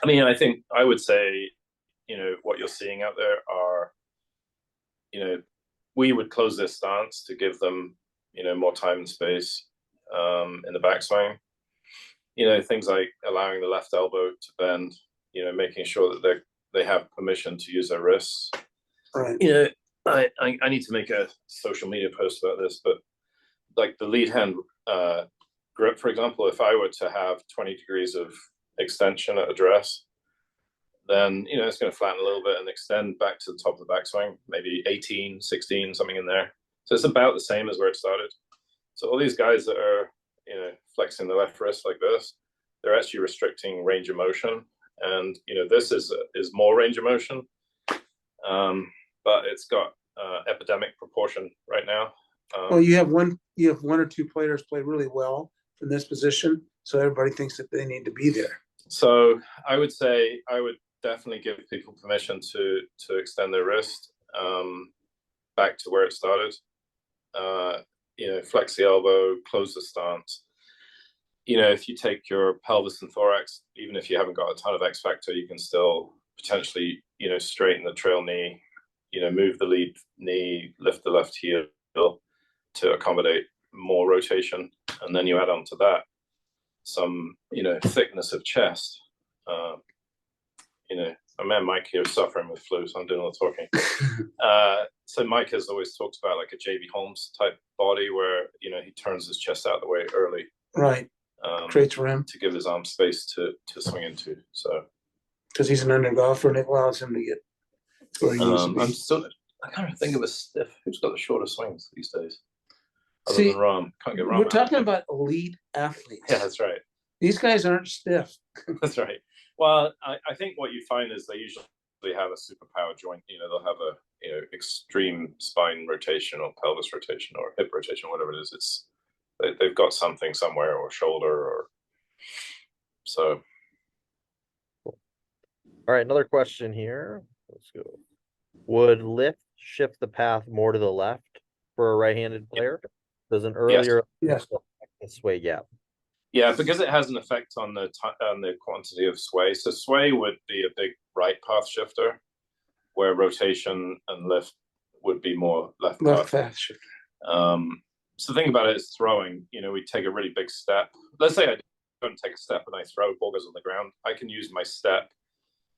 I think I would say, what you're seeing out there are, we would close their stance to give them, more time and space in the backswing. Things like allowing the left elbow to bend, making sure that they have permission to use their wrists. Right. I need to make a social media post about this, but like the lead hand grip, for example, if I were to have 20 degrees of extension at address, then, it's going to flatten a little bit and extend back to the top of the backswing, maybe 18, 16, something in there. So it's about the same as where it started. So all these guys that are, flexing the left wrist like this, they're actually restricting range of motion. And, this is more range of motion, but it's got epidemic proportion right now. Well, you have one or two players play really well from this position, so everybody thinks that they need to be there. So I would say I would definitely give people permission to extend their wrist back to where it started. Flex the elbow, close the stance. If you take your pelvis and thorax, even if you haven't got a ton of X factor, you can still potentially, straighten the trail knee, move the lead knee, lift the left heel to accommodate more rotation. And then you add on to that some, thickness of chest. My man Mike here is suffering with flu, so I'm doing all the talking. So Mike has always talked about like a JB Holmes type body where, he turns his chest out of the way early. Right. Creates rim. To give his arm space to swing into. So because he's an under golfer and it allows him to get where he needs to be. I can't think of a stiff. Who's got the shorter swings these days? Other See, than Rom. Can't get Rom. We're talking about elite athletes. Yeah, that's right. These guys aren't stiff. That's right. Well, I think what you find is they usually have a superpower joint. They'll have a extreme spine rotation or pelvis rotation or hip rotation, whatever it is. They've got something somewhere, or shoulder, or so. All right, another question here. Let's go. Would lift shift the path more to the left for a right-handed player? Does an earlier Yes. sway gap? Yeah, because it has an effect on the quantity of sway. So sway would be a big right path shifter, where rotation and lift would be more left path shifter. So the thing about it is throwing. We take a really big step. Let's say I don't take a step and I throw, ball goes on the ground. I can use my step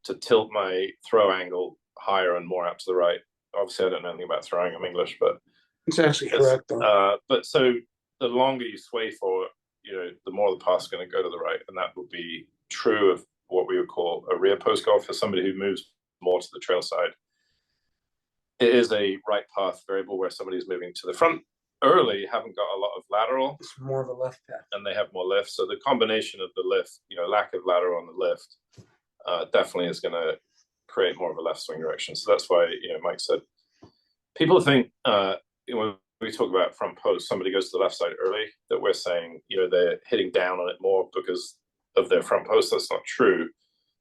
to tilt my throw angle higher and more out to the right. Obviously, I don't know anything about throwing. I'm English, but it's actually correct. But so the longer you sway for, the more the path's going to go to the right, and that would be true of what we would call a rear post golf for somebody who moves more to the trail side. It is a right path variable where somebody is moving to the front early, haven't got a lot of lateral. It's more of a left path. And they have more lift. So the combination of the lift, lack of lateral on the lift, definitely is going to create more of a left swing direction. So that's why, Mike said, people think, when we talk about front post, somebody goes to the left side early, that we're saying, they're hitting down on it more because of their front post. That's not true.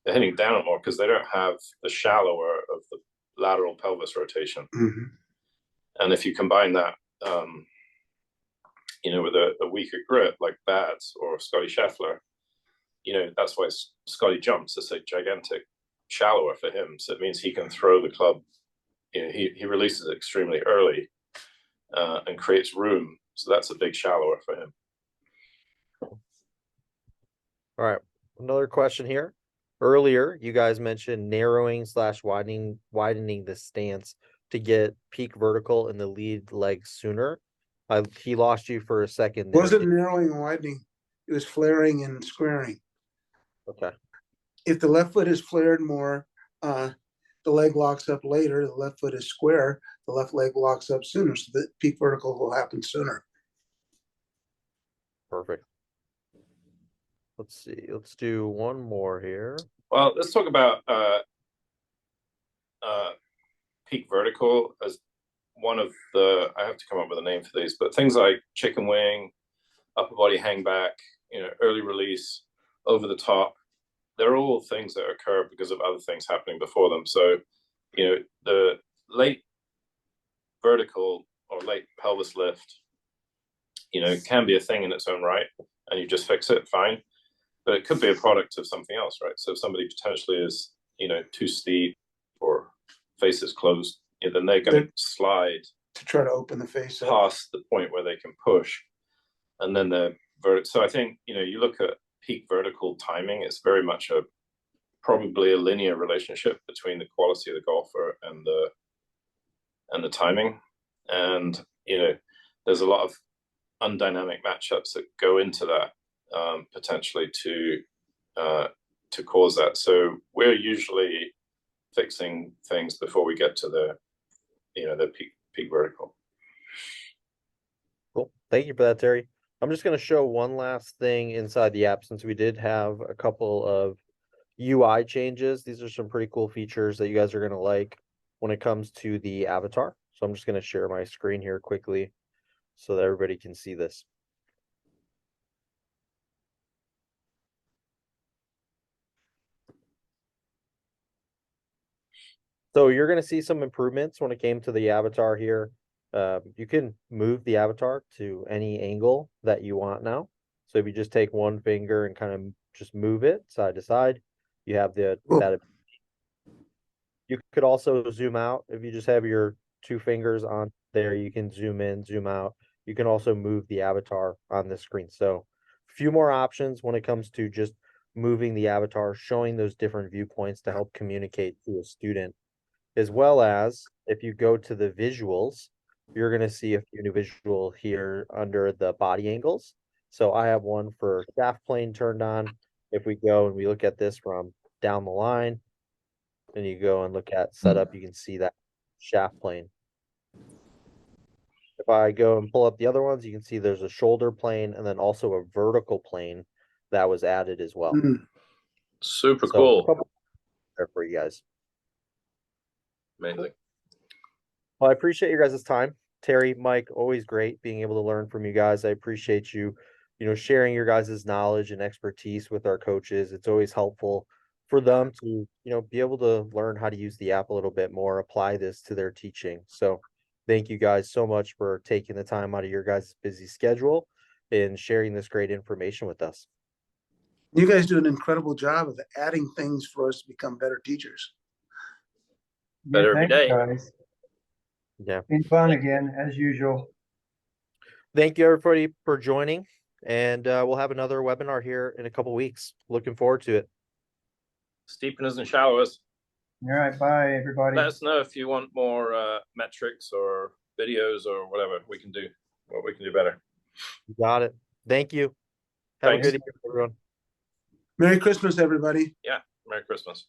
They're hitting down on it more because they don't have the shallower of the lateral pelvis rotation. Mm-hmm. And if you combine that, with a weaker grip like Bads or Scotty Scheffler, that's why Scotty jumps. It's a gigantic shallower for him. So it means he can throw the club. He releases it extremely early and creates room. So that's a big shallower for him. All right. Another question here. Earlier, you guys mentioned narrowing / widening the stance to get peak vertical in the lead leg sooner. He lost you for a second. It wasn't narrowing and widening. It was flaring and squaring. Okay. If the left foot is flared more, the leg locks up later, the left foot is square, the left leg locks up sooner, so the peak vertical will happen sooner. Perfect. Let's see. Let's do one more here. Well, let's talk about peak vertical as one of the, I have to come up with a name for these, but things like chicken wing, upper body hang back, early release, over the top, they're all things that occur because of other things happening before them. So, the late vertical or late pelvis lift, can be a thing in its own right, and you just fix it, fine. But it could be a product of something else, right? So if somebody potentially is, too steep or face is closed, then they're going to slide To try to open the face up. past the point where they can push, and then the so I think you look at peak vertical timing, it's very much probably a linear relationship between the quality of the golfer and the timing, and there's a lot of undynamic matchups that go into that, potentially to cause that. So we're usually fixing things before we get to the peak vertical. Cool. Thank you for that, Terry. I'm just going to show one last thing inside the app since we did have a couple of UI changes. These are some pretty cool features that you guys are going to like when it comes to the avatar. So I'm just going to share my screen here quickly so that everybody can see this. So you're going to see some improvements when it came to the avatar here. You can move the avatar to any angle that you want now. So if you just take one finger and kind of just move it side to side, you have that. You could also zoom out. If you just have your two fingers on there, you can zoom in, zoom out. You can also move the avatar on the screen. So a few more options when it comes to just moving the avatar, showing those different viewpoints to help communicate to a student, as well as if you go to the visuals, you're going to see a few new visual here under the body angles. So I have one for shaft plane turned on. If we go and we look at this from down the line, and you go and look at setup, you can see that shaft plane. If I go and pull up the other ones, you can see there's a shoulder plane and then also a vertical plane that was added as well. Super So, cool. a couple there for you guys. Amazing. Well, I appreciate your guys' time. Terry, Mike, always great being able to learn from you guys. I appreciate you, sharing your guys' knowledge and expertise with our coaches. It's always helpful for them to, be able to learn how to use the app a little bit more, apply this to their teaching. So thank you guys so much for taking the time out of your guys' busy schedule and sharing this great information with us. You guys do an incredible job of adding things for us to become better teachers. Better every thanks, day. guys. Yeah. Been fun again, as usual. Thank you, everybody, for joining. And we'll have another webinar here in a couple weeks. Looking forward to it. Steepness and shallows. All right, bye, everybody. Let us know if you want more metrics or videos or whatever we can do, what we can do better. You got it. Thank you. Have Thanks. a good evening, everyone. Merry Christmas, everybody. Yeah. Merry Christmas.